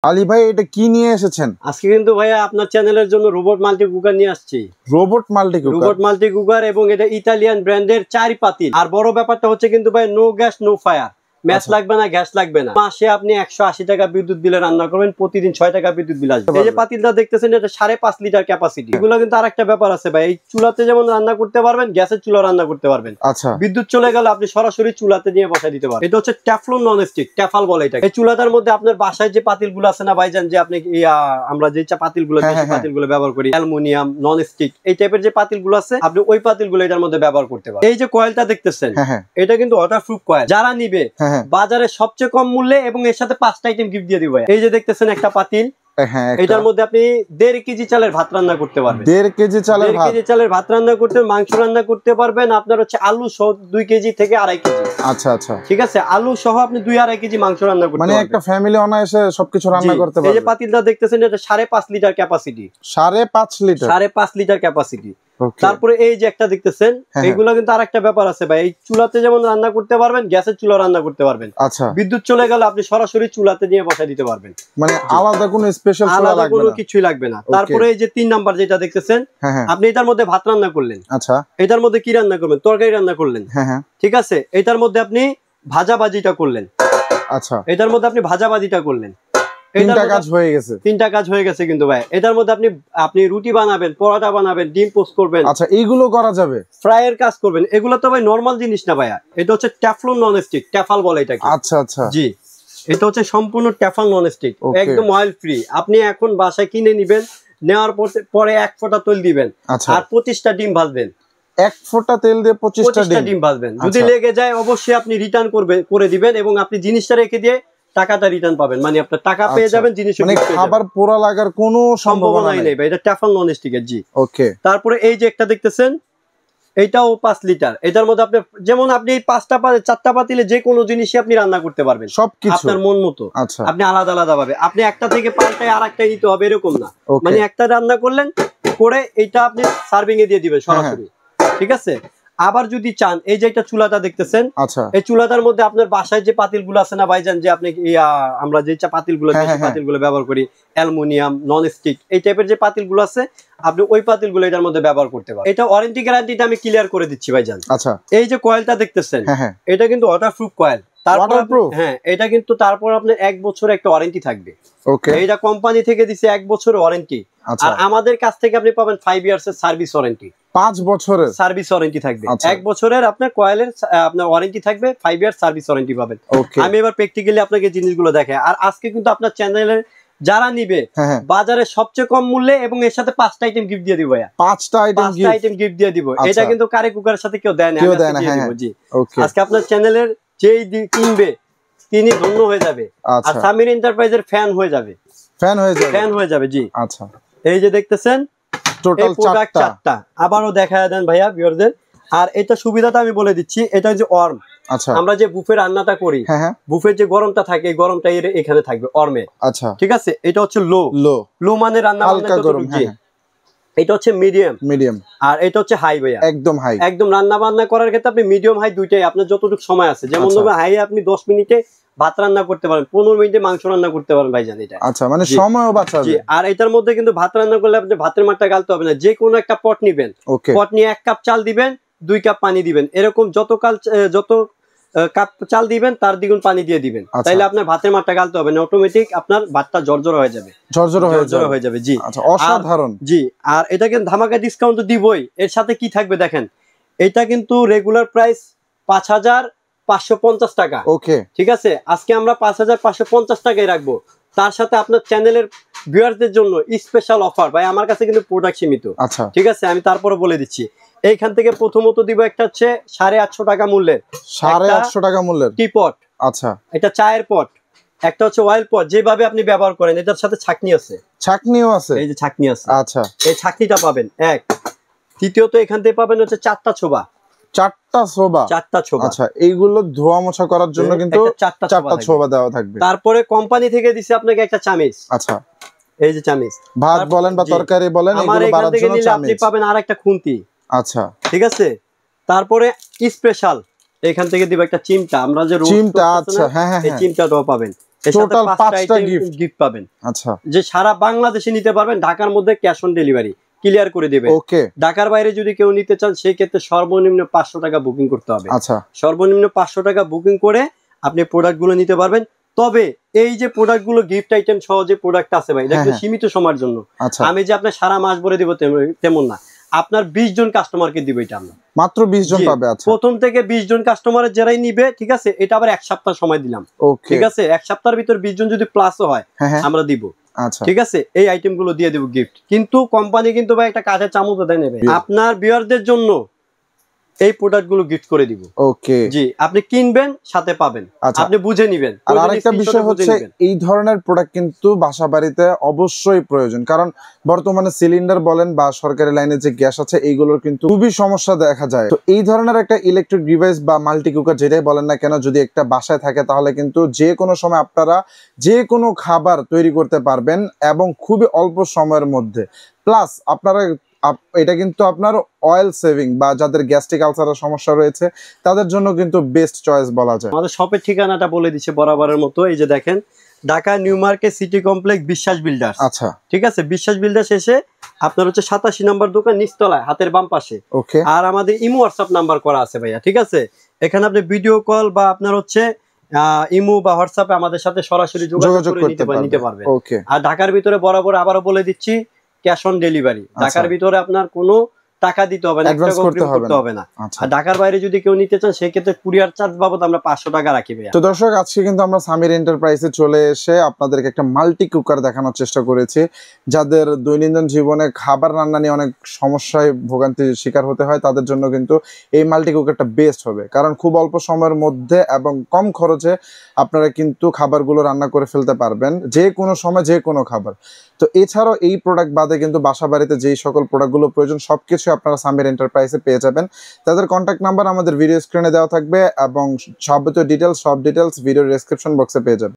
আলী ভাই এটা কি নিয়ে এসেছেন আজকে? কিন্তু ভাইয়া আপনার চ্যানেলের জন্য রোবট মাল্টি কুকার নিয়ে আসছি। রোবট মাল্টি কুকার এবং এটা ইতালিয়ান ব্র্যান্ডের 4 পাতিল। আর বড় ব্যাপারটা হচ্ছে কিন্তু ভাই no gas no fire, match লাগবে না, গ্যাস লাগবে না। মাসে আপনি 180 টাকা বিদ্যুৎ বিলে রান্না করবেন, প্রতিদিন 6 টাকা বিদ্যুৎ বিল আসবে। এই যে পাতিলটা দেখতেছেন এটা 5.5 লিটার ক্যাপাসিটি। এগুলো কিন্তু আরেকটা ব্যাপার আছে ভাই, এই চুলাতে যেমন রান্না করতে পারবেন, গ্যাসের চুলা রান্না করতে পারবেন। আচ্ছা, বিদ্যুৎ চলে গেলে আপনি সরাসরি চুলাতে নিয়ে বসাই দিতে পারবেন। এটা হচ্ছে টেফলন নন স্টিক, টেফাল বলে এটা। এই চুলাটার মধ্যে আপনার বাসায় যে পাতিলগুলো আছে না ভাইজান, যে আপনি আমরা যে পাতিলগুলো ব্যবহার করি, অ্যালুমিনিয়াম, নন স্টিক, এই টাইপের যে পাতিলগুলো আছে, আপনি ওই পাতিলগুলো এটার মধ্যে ব্যবহার করতে পারেন। এই যে কয়েলটা দেখতেছেন, এটা কিন্তু ওয়াটারপ্রুফ কয়েল। যারা নিবে বাজারে সবচেয়ে কম মূল্যে এবং এর সাথে 5টা আইটেম গিফট দিয়ে দিব। এই যে দেখতেছেন একটা পাতিল, এটার মধ্যে আপনি 1.5 কেজি চালের ভাত রান্না করতে পারবেন। 1.5 কেজি চালের ভাত রান্না করতে, মাংস রান্না করতে পারবেন। আপনার হচ্ছে আলু সহ 2 কেজি থেকে 2.5 কেজি। আচ্ছা আচ্ছা, ঠিক আছে, আলু সহ আপনি 2-2.5 কেজি মাংস রান্না করতে পারবেন। মানে একটা ফ্যামিলি অনায়াসে সবকিছু রান্না করতে পারবে। এই যে পাতিলটা দেখতেছেন এটা 5.5 লিটার ক্যাপাসিটি। 5.5 litre capacity. তারপরে এই যে একটা দেখতেছেন, এইগুলা কিন্তু আরেকটা ব্যাপার আছে ভাই, এই চুলাতে যেমন রান্না করতে পারবেন, গ্যাসের চুলা রান্না করতে পারবেন। আচ্ছা, বিদ্যুৎ চলে গেলে আপনি সরাসরি চুলাতে নিয়ে বসাই দিতে পারবেন, মানে আলাদা কোনো স্পেশাল চুলা লাগবে না, কোনো কিছুই লাগবে না। তারপরে এই যে 3 নাম্বার যেটা দেখতেছেন, আপনি এটার মধ্যে ভাত রান্না করলেন। আচ্ছা, এটার মধ্যে কি রান্না করবেন? তরকারি রান্না করলেন। ঠিক আছে, এটার মধ্যে আপনি ভাজাভাজিটা করলেন। আচ্ছা, এটার মধ্যে আপনি ভাজাভাজিটা করলেন। 3টা কাজ হয়ে গেছে কিন্তু ভাই। এটার মধ্যে আপনি রুটি বানাবেন, পরোটা বানাবেন, ডিম পোস্ট করবেন। আচ্ছা, এইগুলো করা যাবে। ফ্রাইয়ের কাজ করবেন। এগুলো তো ভাই নরমাল জিনিস না ভাইয়া, এটা হচ্ছে টেফলন নন স্টিক, টেফাল বলে এটাকে। আচ্ছা আচ্ছা, জি, এটা হচ্ছে সম্পূর্ণ টেফাল নন স্টিক, একদম অয়েল ফ্রি। আপনি এখন বাসায় কিনে নিবেন, নেওয়ার পরে 1 ফোঁটা তেল দিবেন, আর 25টা ডিম ভাজবেন। 1 ফোঁটা তেল দিয়ে 25টা ডিম ভাজবেন। যদি লেগে যায় অবশ্যই আপনি রিটার্ন করে দিবেন, এবং আপনি জিনিসটা রেখে দিয়ে টাকাটা রিটার্ন পাবেন। মানে আপনার টাকা পেয়ে যাবেন, জিনিস মানে খাবার পোড়া লাগার কোনো সম্ভাবনা নেই ভাই, এটা টেফলন নন স্টিকের। জি, ওকে। তারপরে এই যে একটা দেখতেছেন, এটাও 5 লিটার। এটার মধ্যে আপনি যেমন আপনি এই 4টা পাতিলে যে কোনো জিনিসই আপনি রান্না করতে পারবেন, সবকিছু আপনার মন মতো। আপনি আলাদা আলাদা ভাবে, আপনি একটা থেকে পাল্টায় আরেকটা নিতে হবে এরকম না। মানে একটা রান্না করলেন, করে এটা আপনি সার্ভিং এ দিয়ে দিবেন সরাসরি। ঠিক আছে, আবার যদি চান, এই যে একটা চুলাটা দেখতেছেন, এই চুলাটার মধ্যে আপনার বাসায় যে পাতিলগুলো আছে না ভাইজান, যে আপনি আমরা যে পাতিলগুলো ব্যবহার করি, অ্যালুমিনিয়াম, নন স্টিক, এই টাইপের যে পাতিলগুলো আছে, আপনি ওই পাতিলগুলো এটার মধ্যে ব্যবহার করতে পারেন। এটা ওয়ারেন্টি গ্যারান্টিটা আমি ক্লিয়ার করে দিচ্ছি ভাইজান। আচ্ছা, এই যে কয়েলটা দেখতেছেন, এটা কিন্তু ওয়াটারপ্রুফ কয়েল। এটা কিন্তু তারপর আপনার 1 বছরের একটা ওয়ারেন্টি থাকবে। এটা কোম্পানি থেকে দিছে 1 বছরের ওয়ারেন্টি, আর আমাদের কাছ থেকে আপনি পাবেন 5 ইয়ার্স এর সার্ভিস ওয়ারেন্টি। 5 বছরের সার্ভিস ওয়ারেন্টি থাকবে। 1 বছরের আপনার কয়েলের আপনার ওয়ারেন্টি থাকবে, 5 ইয়ার সার্ভিস ওয়ারেন্টি পাবেন। আমি এবার প্র্যাকটিক্যালি আপনাকে জিনিসগুলো দেখাই। আর আজকে কিন্তু আপনার চ্যানেলের যারা নিবে বাজারে সবচেয়ে কম মূল্যে এবং এর সাথে 5টা আইটেম গিফট দিয়ে দিব। 5টা আইটেম গিফট দিয়ে দিব। এটা কিন্তু কারি কুকারের সাথে কেউ দেয় না, আমি দিয়ে দিব। জি, আজকে আপনার চ্যানেলের যেই কিনবে তিনি ধন্য হয়ে যাবে, আর সামির এন্টারপ্রাইজের ফ্যান হয়ে যাবে। জি, আচ্ছা, এই যে দেখতেছেন টোটাল 4টা। আবারও দেখায় দেন ভাইয়া ভিউয়ারদের। আর এটা সুবিধাটা আমি বলে দিচ্ছি, এটা যে ওয়ার্ম, আচ্ছা, আমরা যে বুফে রান্নাটা করি, বুফের যে গরমটা থাকে, এই গরমটা এখানে থাকবে ওয়ার্মে। আচ্ছা, ঠিক আছে, এটা হচ্ছে লো মানে রান্না হালকা গরম। এটা হচ্ছে মিডিয়াম, আর এটা হচ্ছে হাই ভাইয়া, একদম রান্না বান্না করার ক্ষেত্রে আপনি মিডিয়াম হাই দুইটাই, আপনার যতটুকু সময় আছে। যেমন হাই আপনি 10 মিনিটে ভাত রান্না করতে পারেন, 15 মিনিটে মাংস রান্না করতে পারেন ভাইজান। এটা আচ্ছা, মানে সময়ও বাঁচাবে। আর এটার মধ্যে কিন্তু ভাত রান্না করলে আপনি ভাতের মাঠটা গালতে হবে না। যে কোনো একটা পট নিবেন, পট নিয়ে 1 কাপ চাল দিবেন, 2 কাপ পানি দিবেন, এরকম যত কাপ চাল দিবেন তার দ্বিগুণ পানি দিয়ে দিবেন। তাইলে আপনার ভাতের মাঠটা গালতে হবে না, অটোমেটিক আপনার ভাতটা জর্জর হয়ে যাবে। জি, অসাধারণ। জি, আর এটা কিন্তু ধামাকা ডিসকাউন্ট তো দিবই। এর সাথে কি থাকবে দেখেন, এটা কিন্তু রেগুলার প্রাইস 5,550 টাকা। ওকে, ঠিক আছে, আজকে আমরা 5,550 টাকায় রাখবো। তার সাথে আপনার চ্যানেলের ভিউয়ারদের জন্য স্পেশাল অফার ভাই, আমার কাছে কিন্তু প্রোডাক্ট সীমিত। আচ্ছা, ঠিক আছে, আমি তারপরে বলে দিচ্ছি। এইখান থেকে প্রথমত দিব একটা হচ্ছে 850 টাকা মূল্যের, 850 টাকা মূল্যের টি-পট। আচ্ছা, এটা চায়ের পট। একটা হচ্ছে অয়েল পট, যেভাবে আপনি ব্যবহার করেন। এটার সাথে ছাঁকনিও আছে, এই যে ছাঁকনি আছে। আচ্ছা, এই ছাঁকনিটা পাবেন 1। দ্বিতীয়ত এখান থেকে পাবেন হচ্ছে 4টা ছোবা। আচ্ছা, এইগুলো ধোয়া মোছা করার জন্য কিন্তু 4টা ছোবা দেওয়া থাকবে। তারপরে কোম্পানি থেকে দিছে আপনাকে একটা চামিচ। আচ্ছা, এই যে চামিচ, ভাত বলেন বা তরকারি বলেন, এগুলো বাড়ার জন্য চামিচ। আপনি পাবেন আরেকটা খুন্তি। আচ্ছা, ঠিক আছে। তারপরে স্পেশাল এখান থেকে দিব একটা চিমটা, আমরা যে চিমটা, আচ্ছা, এই চিমটাটাও পাবেন। টোটাল 5টা গিফট পাবেন। আচ্ছা, যে সারা বাংলাদেশে নিতে পারবেন, ঢাকার মধ্যে ক্যাশ অন ডেলিভারি ক্লিয়ার করে দেবে। ওকে। ঢাকার বাইরে যদি কেউ নিতে চান সেই ক্ষেত্রে সর্বনিম্ন 500 টাকা বুকিং করতে হবে। আচ্ছা, সর্বনিম্ন 500 টাকা বুকিং করে আপনি প্রোডাক্ট গুলো নিতে পারবেন। তবে এই যে প্রোডাক্ট গুলো গিফট আইটেম সহ যে প্রোডাক্ট আছে ভাই, এটা সীমিত সময়ের জন্য। আমি যে আপনার সারা মাস ভরে দিব তেমন না, আপনার 20 জন কাস্টমারকে দিব এটা আমরা, মাত্র 20 জন পাবে। আচ্ছা, প্রথম থেকে 20 জন কাস্টমারের যারাই নিবে, ঠিক আছে, এটা আবার 1 সপ্তাহ সময় দিলাম। ঠিক আছে, 1 সপ্তাহের ভিতর 20 জন যদি প্লাসও হয় আমরা দিব। আচ্ছা, ঠিক আছে, এই আইটেম গুলো দিয়ে দেব গিফট। কিন্তু কোম্পানি কিন্তু ভাই একটা কাঠের চামচ দেয় নেবে আপনার ভিউয়ারদের জন্য, এই প্রোডাক্ট গুলো গিফট করে দিব। ওকে জি, আপনি কিনবেন সাথে পাবেন, আপনি বুঝে নিবেন। আর আরেকটা বিষয় হচ্ছে এই ধরনের প্রোডাক্ট কিন্তু বাসা বাড়িতে অবশ্যই প্রয়োজন, কারণ বর্তমানে সিলিন্ডার বলেন বা সরকারি লাইনে যে গ্যাস আছে এইগুলোর কিন্তু খুবই সমস্যা দেখা যায়। তো এই ধরনের একটা ইলেকট্রিক ডিভাইস বা মাল্টি কুকার যেটাই বলেন না কেন, যদি একটা বাসায় থাকে তাহলে কিন্তু যে কোনো সময় আপনারা যে কোনো খাবার তৈরি করতে পারবেন এবং খুবই অল্প সময়ের মধ্যে। প্লাস আপনারা এটা কিন্তু আপনার অয়েল সেভিং বা যাদের গ্যাস্ট্রিক আলসারের সমস্যা রয়েছে তাদের জন্য কিন্তু বেস্ট চয়েস বলা যায়। আমাদের শপের ঠিকানাটা বলে দিচ্ছে বরাবরের মতো, এই যে দেখেন, Dhaka new market city complex বিশ্বাস বিল্ডার্স। আচ্ছা, ঠিক আছে, বিশ্বাস বিল্ডার্স এসে আপনার হচ্ছে 87 নম্বর দোকান, নিচতলায় হাতের বাম পাশে। ওকে। আর আমাদের ইমো হোয়াটসঅ্যাপ নাম্বার করা আছে ভাইয়া। ঠিক আছে, এখানে আপনি ভিডিও কল বা আপনার হচ্ছে ইমো বা হোয়াটসঅ্যাপে আমাদের সাথে সরাসরি যোগাযোগ করে নিতে পারবেন। ওকে। আর ঢাকার ভিতরে বরাবর আবারও বলে দিচ্ছি ক্যাশ অন ডেলিভারি। ঢাকার ভিতরে আপনার কোনো টাকা দিতে হবে না, অ্যাডভান্স করতে হবে না। আর ঢাকার বাইরে যদি কেউ নিতে চান সেই ক্ষেত্রে কুরিয়ার চার্জ বাবদ আমরা 500 টাকা রাখি ভাইয়া। তো দর্শক, আজকে কিন্তু আমরা সামির এন্টারপ্রাইজে চলে এসে আপনাদেরকে একটা মাল্টি কুকার দেখানোর চেষ্টা করেছি। যাদের দৈনন্দিন জীবনে খাবার রান্না নিয়ে অনেক সমস্যায় ভোগান্তির শিকার হতে হয় তাদের জন্য কিন্তু এই মাল্টি কুকারটা বেস্ট হবে, কারণ খুব অল্প সময়ের মধ্যে এবং কম খরচে আপনারা কিন্তু খাবারগুলো রান্না করে ফেলতে পারবেন, যে কোনো সময় যে কোনো খাবার। তো এছাড়াও এই প্রোডাক্ট বাদে কিন্তু বাসা বাড়িতে যেই সকল প্রোডাক্টগুলো প্রয়োজন সবকিছু আপনারা সামির এন্টারপ্রাইজে পেয়ে যাবেন। তাদের কন্ট্যাক্ট নাম্বার আমাদের ভিডিও স্ক্রিনে দেওয়া থাকবে এবং সব ডিটেলস ভিডিও ডেসক্রিপশন বক্সে পেয়ে যাবেন।